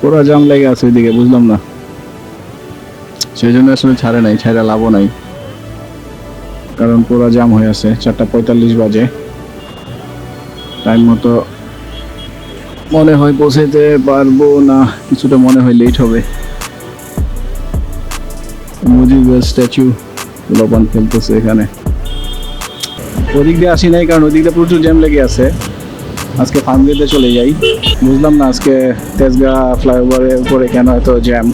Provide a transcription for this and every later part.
পুরো জাম লেগে আছে ওইদিকে, বুঝলাম না, সেই জন্য আসলে ছাড়ে নাই, ছাড়া লাভও নাই, কারণ পুরো জাম হয়ে আছে। 4:45 বাজে, টাইম মতো মনে হয় পৌঁছাইতে পারবো না, কিছুটা মনে হয় লেট হবে। মুজিবের স্ট্যাচু লবণ ফেলতেছে এখানে। ওদিক দিয়ে আসি নাই, কারণ ওদিক দিয়ে প্রচুর জ্যাম লেগে আছে। আজকে ফার্মগেটে চলে যাই। বুঝলাম না আজকে তেজগাঁ ফ্লাইওভারের উপরে কেন এত জ্যাম।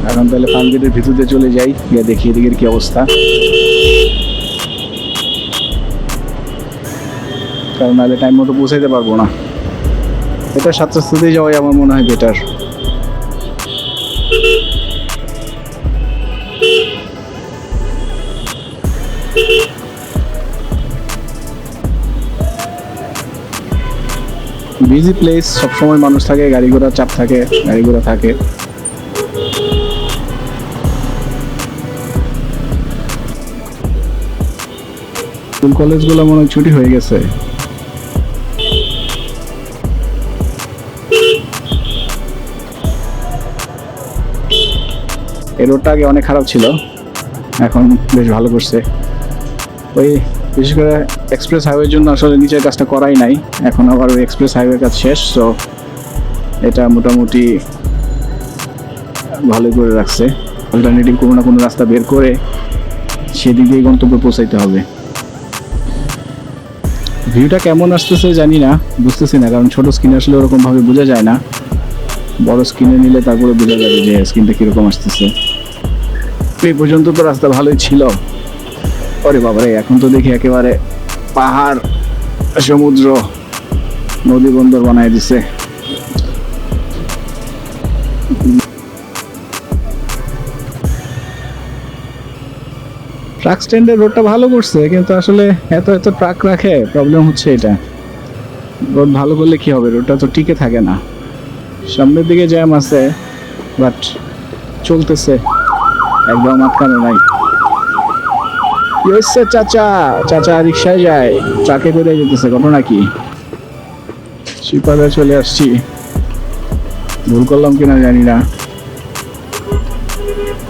এখন তাহলে ফার্মগেটের ভিতর দিয়ে চলে যাই, গিয়ে দেখি এদিকের কি অবস্থা, কারণ নাহলে টাইম মতো পৌঁছাইতে পারবো না। এটা সাথে সাথেই যাওয়াই আমার মনে হয় বেটার। বিজি প্লেস, সবসময় মানুষ থাকে, গাড়ি ঘোড়ার চাপ থাকে, গাড়ি ঘোড়া থাকে। স্কুল কলেজগুলো মনে হয় ছুটি হয়ে গেছে। এই রোডটা আগে অনেক খারাপ ছিল, এখন বেশ ভালো করছে। ওই বিশেষ করে এক্সপ্রেস হাইওয়ের জন্য আসলে নিচের কাজটা করাই নাই, এখন আবার ওই এক্সপ্রেস হাইওয়ের কাজ শেষ, তো এটা মোটামুটি ভালোই করে রাখছে। অল্টারনেটিভ কোনো না কোনো রাস্তা বের করে সেদিক দিয়ে গন্তব্যে পৌঁছাইতে হবে। ভিউটা কেমন আসতেছে জানি না, বুঝতেছি না, কারণ ছোট স্ক্রিনে আসলে ওরকমভাবে বোঝা যায় না। বড় স্ক্রিনে নিলে তারপরে বোঝা যাবে যে স্ক্রিনটা কীরকম আসতেছে। এই পর্যন্ত তো রাস্তা ভালোই ছিল। ওরে বাবারে, এখন তো দেখি একেবারে পাহাড়, সমুদ্র, নদী বন্দর বানায় দিছে। ট্রাক স্ট্যান্ডের রোডটা ভালো করছে, কিন্তু আসলে এত এত ট্রাক রাখে, প্রবলেম হচ্ছে এটা। রোড ভালো করলে কি হবে, রোডটা তো টিকে থাকে না। সামনের দিকে জ্যাম আছে, বাট চলতেছে, একদম আটকানো নাই। চাচা চাচা রিক্সায় যায়, ট্রাকে করে যেতেছে, ঘটনা কি? শিপারে চলে আসছি, ভুল করলাম কিনা জানি না।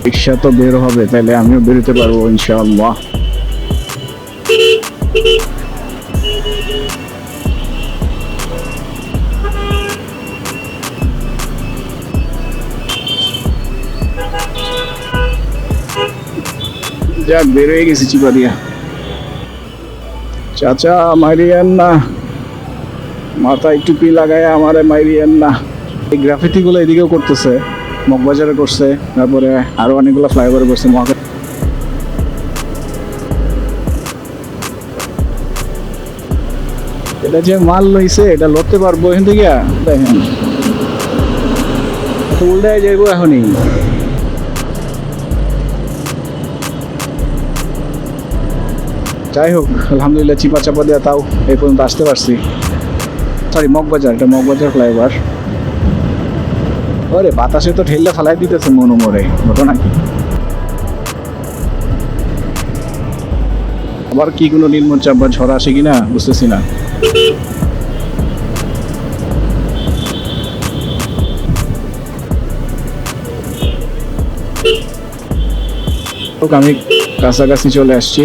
রিক্সা তো বের হবে, তাহলে আমিও বেরোতে পারবো ইনশাআল্লাহ। যাক, বের হয়ে গেছি চিপা দিয়া। চাচা মারিয়েন না, মাথায় টুপি লাগায় আমারে মারিয়েন না। এই গ্রাফিতি গুলো এদিকেও করতেছে, মগবাজারে করছে, তারপরে আরো অনেকগুলো ফ্লাইওভারে করছে। এটা যে মাল লইছে, এটা লড়তে পারবো এখান থেকে? দেখেন উল্টায় যাইবো এখনই। যাই হোক, আলহামদুলিল্লাহ চিপা চাপা দেওয়া তাও এই পর্যন্ত আসতে পারছি। সরি, মগবাজার, এটা মগবাজার ফ্লাইওভার। ওরে বাতাসে তো ঠেললে ফেলাই দিতেছে মনোমরে, ঘটনা কি? আবার কি কোনো নিম্নচাপ বা ঝড় আসে কিনা বুঝতেছি না। আমি কাছাকাছি চলে আসছি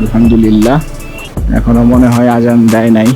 আলহামদুলিল্লাহ। এখনো মনে হয় আজান দেয় নাই।